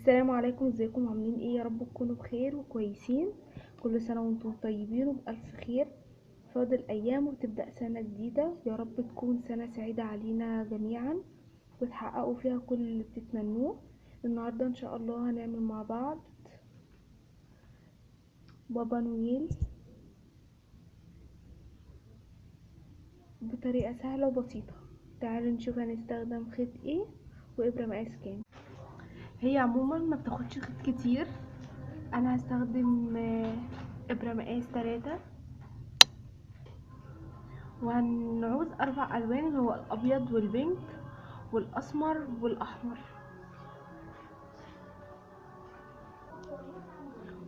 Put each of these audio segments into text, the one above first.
السلام عليكم، ازيكم؟ عاملين ايه؟ يا رب تكونوا بخير وكويسين. كل سنة وانتم طيبين وبألف خير. فاضل ايام وتبدأ سنة جديدة، يا رب تكون سنة سعيدة علينا جميعا وتحققوا فيها كل اللي بتتمنوه. النهاردة ان شاء الله هنعمل مع بعض بابا نويل بطريقة سهلة وبسيطة. تعالوا نشوف هنستخدم خيط ايه وابرة مقاس كام. هي عموما ما بتاخدش خيط كتير. انا هستخدم ابرة مقاس 3، وهنعوز 4 الوان اللي هو الابيض والبينك والاسمر والاحمر،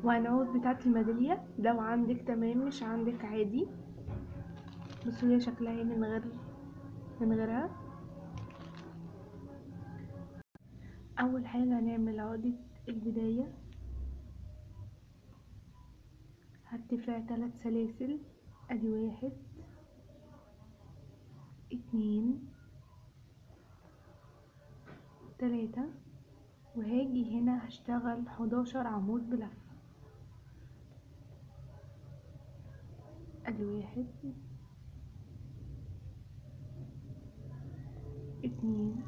وهنعوز بتاعه الميداليه. لو عندك تمام، مش عندك عادي. بصوا هي شكلها ايه من غيرها. اول حاجه هنعمل عقده البدايه، هرتفع 3 سلاسل. ادي 1 2 3، وهاجي هنا هشتغل 11 عمود بلفه. ادي 1 2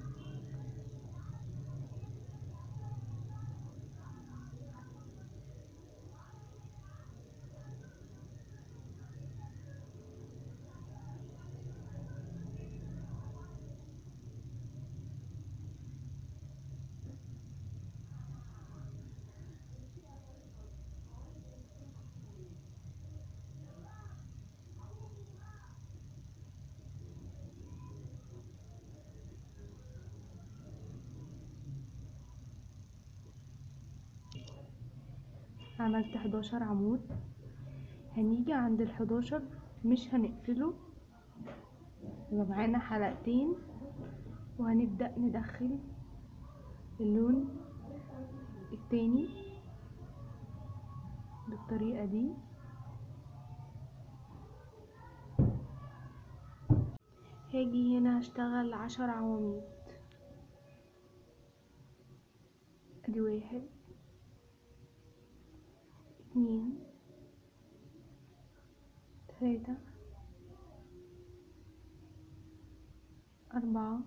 عملت 11 عمود. هنيجي عند ال11 مش هنقفله، يبقى معانا حلقتين، وهنبدأ ندخل اللون التاني بالطريقة دي. هاجي هنا هشتغل 10 عواميد. ادي 1 2 3 4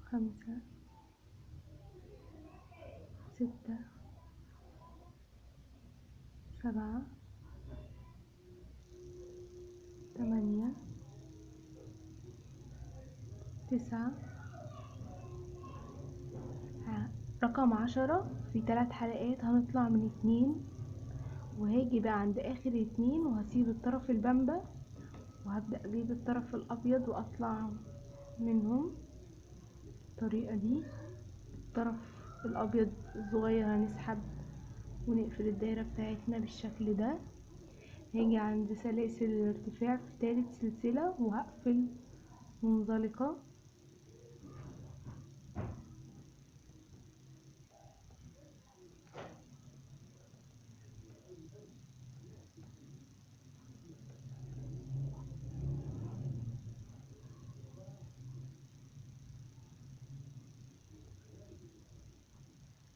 5 6 7 8 9. رقم 10 في 3 حلقات هنطلع من 2، وهاجي بقى عند اخر 2 وهسيب الطرف البامبا، وهبدأ اجيب الطرف الابيض واطلع منهم بالطريقة دي. الطرف الابيض الصغير هنسحب ونقفل الدايرة بتاعتنا بالشكل ده. هاجي عند سلاسل الارتفاع في تالت سلسلة وهقفل منزلقة.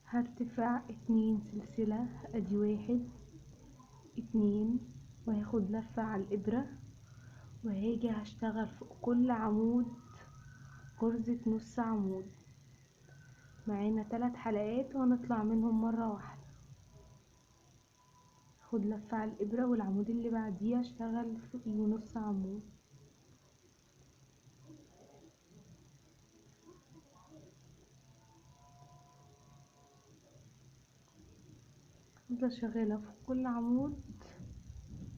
هرتفع 2 سلسلة. ادي 1 2، وهاخد لفة على الابرة، وهاجي هشتغل فوق كل عمود غرزة نص عمود. معانا 3 حلقات وهنطلع منهم مرة واحدة. هاخد لفة على الابرة والعمود اللي بعديه هشتغل فوقيه نص عمود. هفضل شغالة فوق كل عمود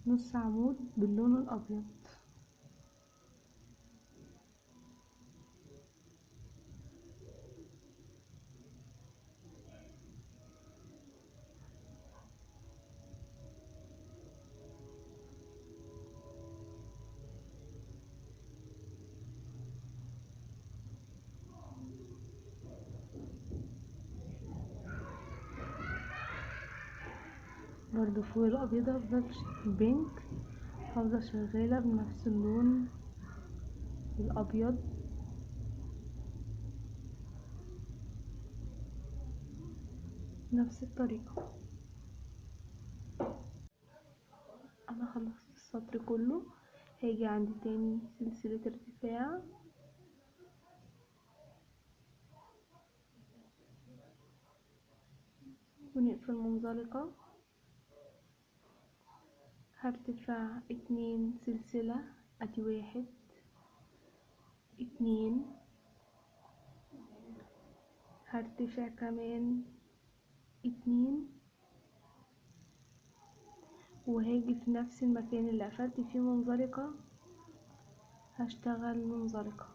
نص عمود باللون الابيض. برضو فوق الابيض هفضل البينك، هفضل شغالة بنفس اللون الابيض. نفس الطريقة. انا خلصت السطر كله، هاجي عند تاني سلسلة ارتفاع ونقفل منزلقة، هرتفع 2 سلسلة، ادي 1 2، هرتفع كمان 2، وهاجي في نفس المكان اللي قفلت فيه منزلقة هشتغل منزلقة،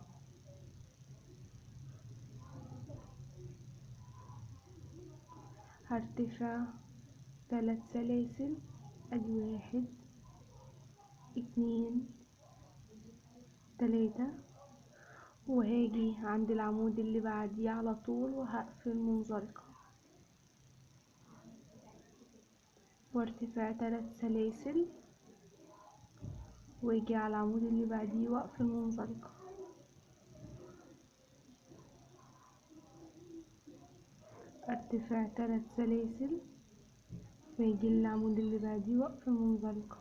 هرتفع 3 سلاسل، ادي 1 2 3، وهاجي عند العمود اللي بعديه على طول وهقفل منزلقة وارتفاع 3 سلاسل، واجي على العمود اللي بعديه واقفل منزلقة، ارتفاع 3 سلاسل، واجي للعمود اللي بعديه واقفل منزلقة،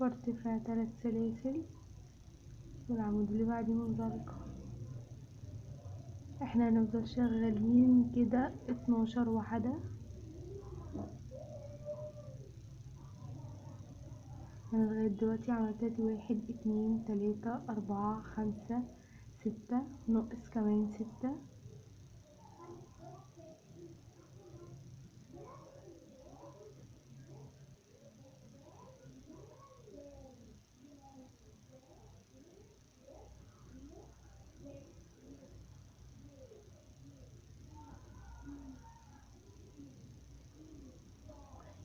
وارتفاع 3 سلاسل، والعمود اللي بعديه منزلقة. احنا هنفضل شغالين كده 12 وحدة. انا لغاية دلوقتي عملت 1 2 3 4 5 6، ناقص كمان 6.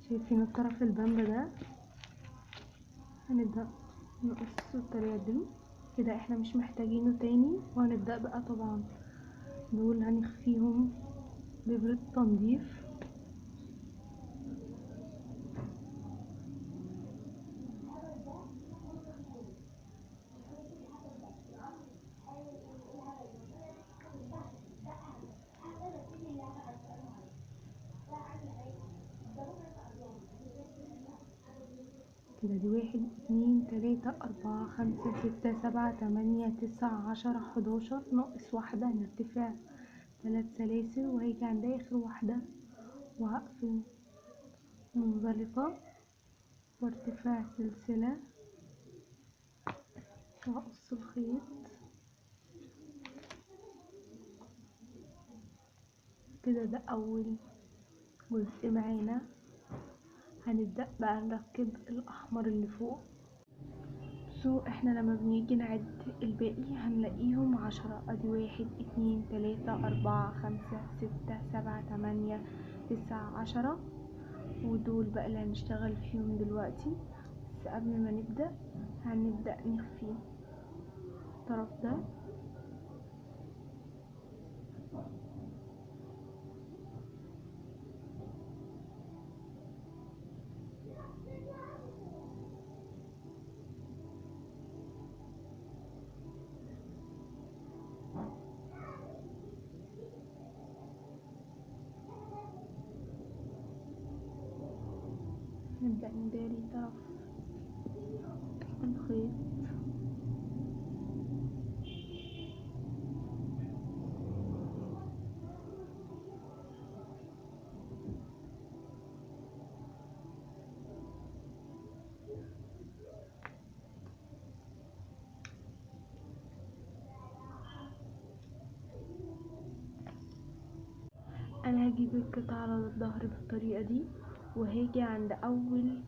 شايفين الطرف البامبا ده؟ هنبدأ نقص بالطريقة دي كده، احنا مش محتاجينه تاني. وهنبدأ بقى طبعا دول هنخفيهم بإبرة تنظيف. كده دي 1 2 3 4 5 6 7 8 9 10 11، ناقص واحدة، هنرتفع 3 سلاسل وهيجي عند آخر واحدة وهقفل منزلقة وارتفاع سلسلة وهقص الخيط. كده ده أول جزء معانا. هنبدأ بقى نركب الأحمر اللي فوق. احنا لما بنيجي نعد الباقي هنلاقيهم 10، ادي 1 2 3 4 5 6 7 8 9 10، ودول بقى اللي هنشتغل فيهم دلوقتي. بس قبل ما نبدأ هنبدأ نخفي الطرف ده. نبدأ نداري طرف الخيط. انا هجيب القطعة على الظهر بالطريقة دي، وهاجي عند اول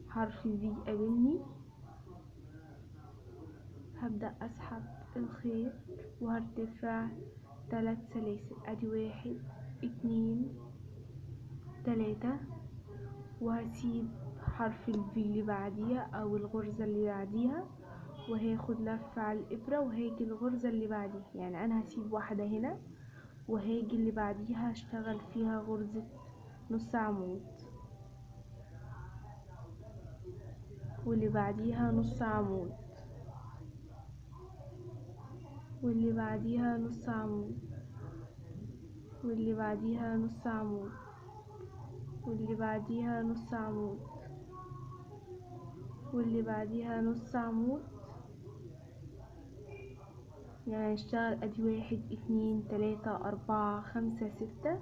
حرف في قابلني هبدأ اسحب الخيط وهرتفع 3 سلاسل، ادي 1 2 3، وهسيب حرف الفي اللي بعديها او الغرزة اللي بعديها وهاخد لفة على الابرة وهاجي الغرزة اللي بعديها. يعني انا هسيب واحدة هنا وهاجي اللي بعديها هشتغل فيها غرزة نص عمود واللي بعديها نص عمود، واللي بعديها نص عمود، واللي بعديها نص عمود، واللي بعديها نص عمود، واللي بعديها نص عمود. يعني هنشتغل ادي 1 2 3 4 5 6.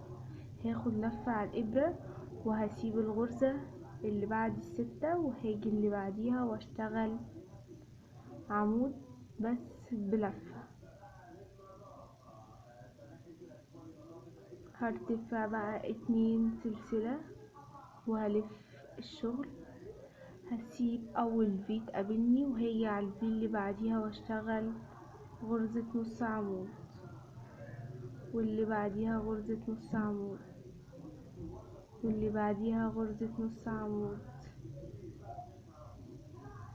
هاخد لفة على الابرة وهسيب الغرزة اللي بعد الستة، وهاجي اللي بعديها واشتغل عمود بس بلفة. هرتفع بقى 2 سلسلة وهلف الشغل، هسيب اول في تقابلني وهاجي على الفي اللي بعديها واشتغل غرزة نص عمود، واللي بعديها غرزة نص عمود، واللي بعديها غرزة نص عمود،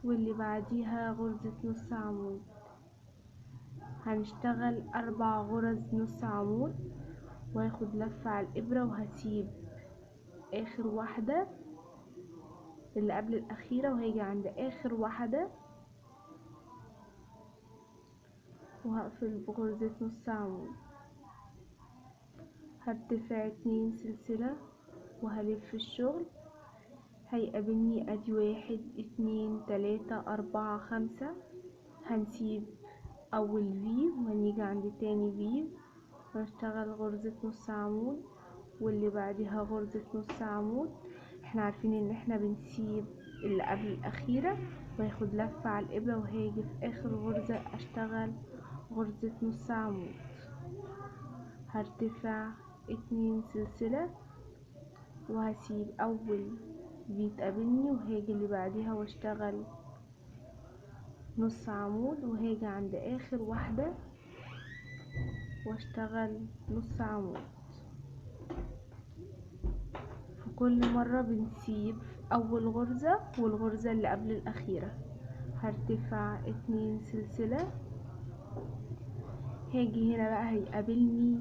واللي بعديها غرزة نص عمود. هنشتغل 4 غرز نص عمود، وهاخد لفة على الابرة وهسيب اخر واحدة اللي قبل الاخيرة، وهاجي عند اخر واحدة وهقفل بغرزة نص عمود. هرتفع 2 سلسلة وهلف الشغل، هيقابلني ادي 1 2 3 4 5. هنسيب اول في وهنيجي عند تاني في ونشتغل غرزة نص عمود، واللي بعدها غرزة نص عمود. احنا عارفين ان احنا بنسيب اللي قبل الاخيرة، وهاخد لفة على الابرة وهاجي في اخر غرزة اشتغل غرزة نص عمود. هرتفع 2 سلسلة وهسيب اول في تقابلني وهاجي اللي بعديها واشتغل نص عمود، وهاجي عند اخر واحدة واشتغل نص عمود. في كل مرة بنسيب اول غرزة والغرزة اللي قبل الاخيرة. هرتفع 2 سلسلة، هاجي هنا بقى هيقابلني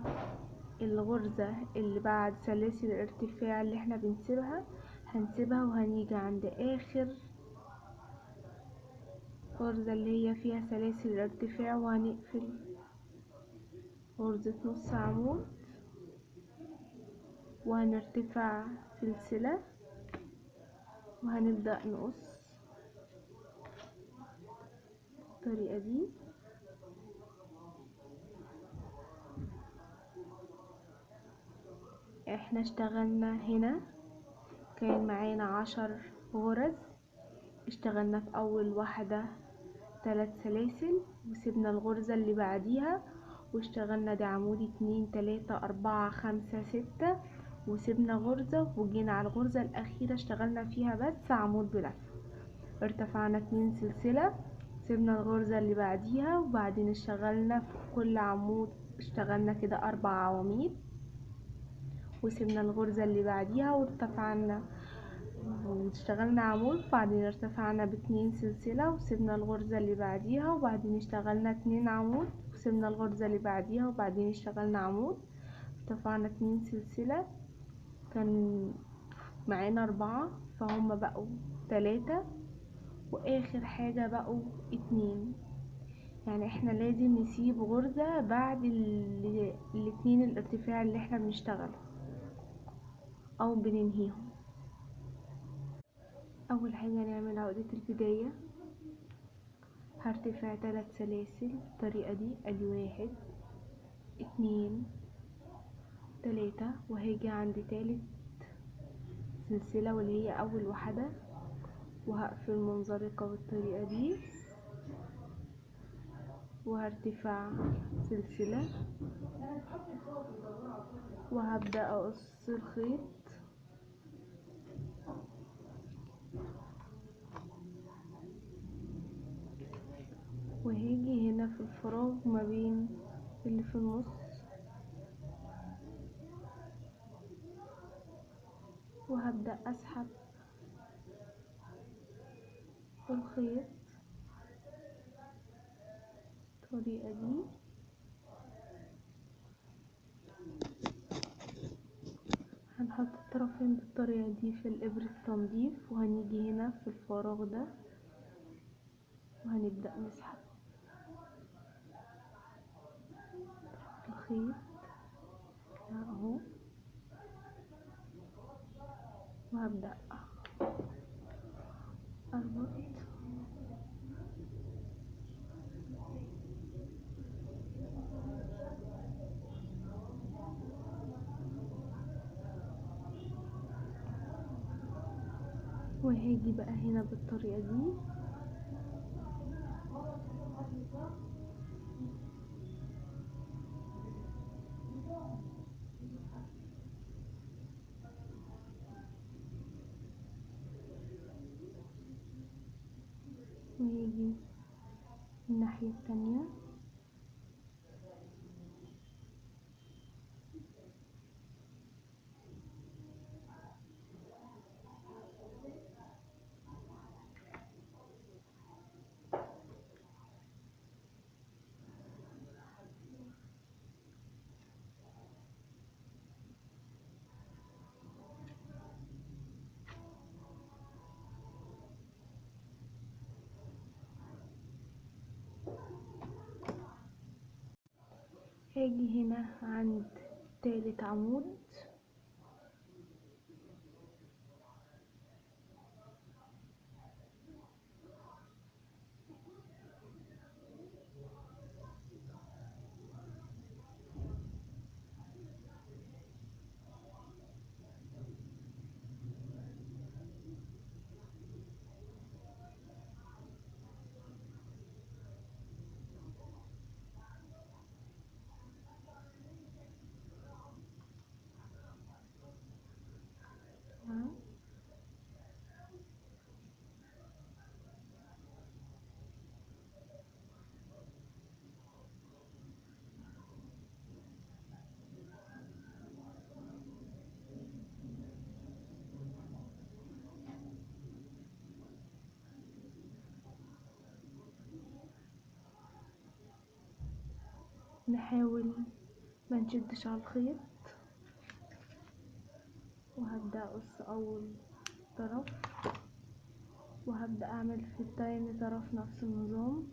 الغرزة اللي بعد سلاسل الارتفاع اللي احنا بنسيبها، هنسيبها وهنيجي عند اخر غرزة اللي هي فيها سلاسل الارتفاع، وهنقفل غرزة نص عمود وهنرتفع سلسلة وهنبدأ نقص بالطريقة دي. احنا اشتغلنا هنا كان معانا 10 غرز، اشتغلنا في اول واحدة 3 سلاسل وسيبنا الغرزة اللي بعديها واشتغلنا دي عمود 2 3 4 5 6 وسيبنا غرزة، وجينا على الغرزة الاخيرة اشتغلنا فيها بس عمود بلفة. ارتفعنا 2 سلسلة، سيبنا الغرزة اللي بعديها، وبعدين اشتغلنا في كل عمود اشتغلنا كده 4 عواميد، وسيبنا الغرزة اللي بعديها وارتفعنا واشتغلنا عمود، وبعدين ارتفعنا ب2 سلسلة وسيبنا الغرزة اللي بعديها، وبعدين اشتغلنا 2 عمود وسيبنا الغرزة اللي بعديها، وبعدين اشتغلنا عمود، ارتفعنا 2 سلسلة. كان معانا 4 فهم بقوا 3، واخر حاجة بقوا 2. يعني احنا لازم نسيب غرزة بعد الاتنين الارتفاع اللي احنا بنشتغله او بننهيهم. اول حاجة نعمل عقدة البداية، هرتفع 3 سلاسل بالطريقة دي، ادي 1 2 3، وهاجي عند تالت سلسلة واللي هي اول واحدة وهقفل منزلقة بالطريقة دي، وهرتفع سلسلة وهبدأ اقص الخيط، وهاجي هنا في الفراغ ما بين اللي في النص وهبدأ اسحب الخيط بالطريقة دي. هنحط الطرفين بالطريقة دي في الإبرة التنظيف، وهنيجي هنا في الفراغ ده وهنبدأ نسحب الخيط اهو، وهبدأ اربط وهاجي بقى هنا بالطريقة دي ويجي الناحية التانية هاجي هنا عند تالت عمود نحاول ما نشدش على الخيط، وهبدأ اقص اول طرف وهبدأ اعمل في التاني طرف نفس النظام.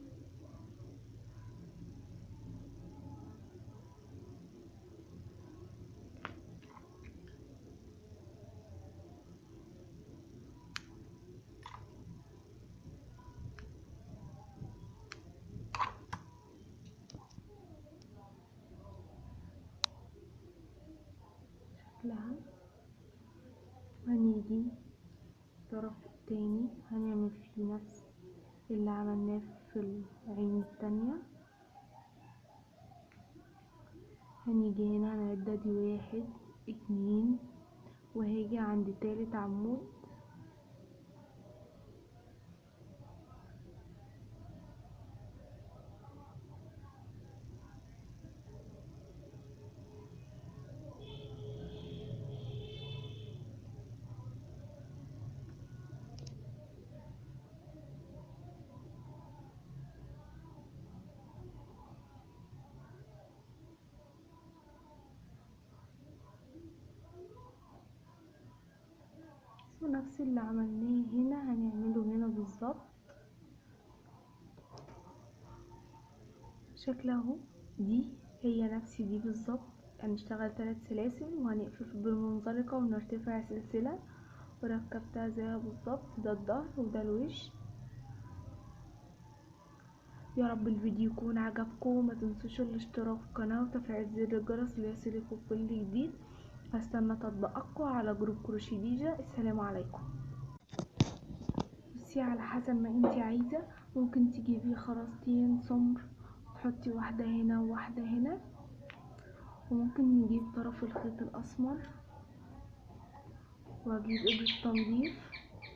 شكلها هنيجي الطرف التاني هنعمل فيه نفس اللي عملناه في العين التانية. هنيجي هنا هنعد ادي 1 2 وهاجي عند تالت عمود ونفس اللي عملناه هنا هنعمله هنا بالظبط. شكلها اهو، دي هي نفس دي بالظبط. هنشتغل 3 سلاسل وهنقفل بالمنزلقة ونرتفع سلسلة، وركبتها زيها بالظبط. ده الظهر وده الوش. يا رب الفيديو يكون عجبكم، ما تنسوش الاشتراك في القناة وتفعيل زر الجرس ليصلكم كل جديد. هستنى تطبيقاتكم على جروب كروشيديجا. السلام عليكم. بصي على حسب ما انتي عايزة، ممكن تجيبي خراستين سمر تحطي واحدة هنا وواحدة هنا، وممكن نجيب طرف الخيط الاسمر واجيب ابرة تنظيف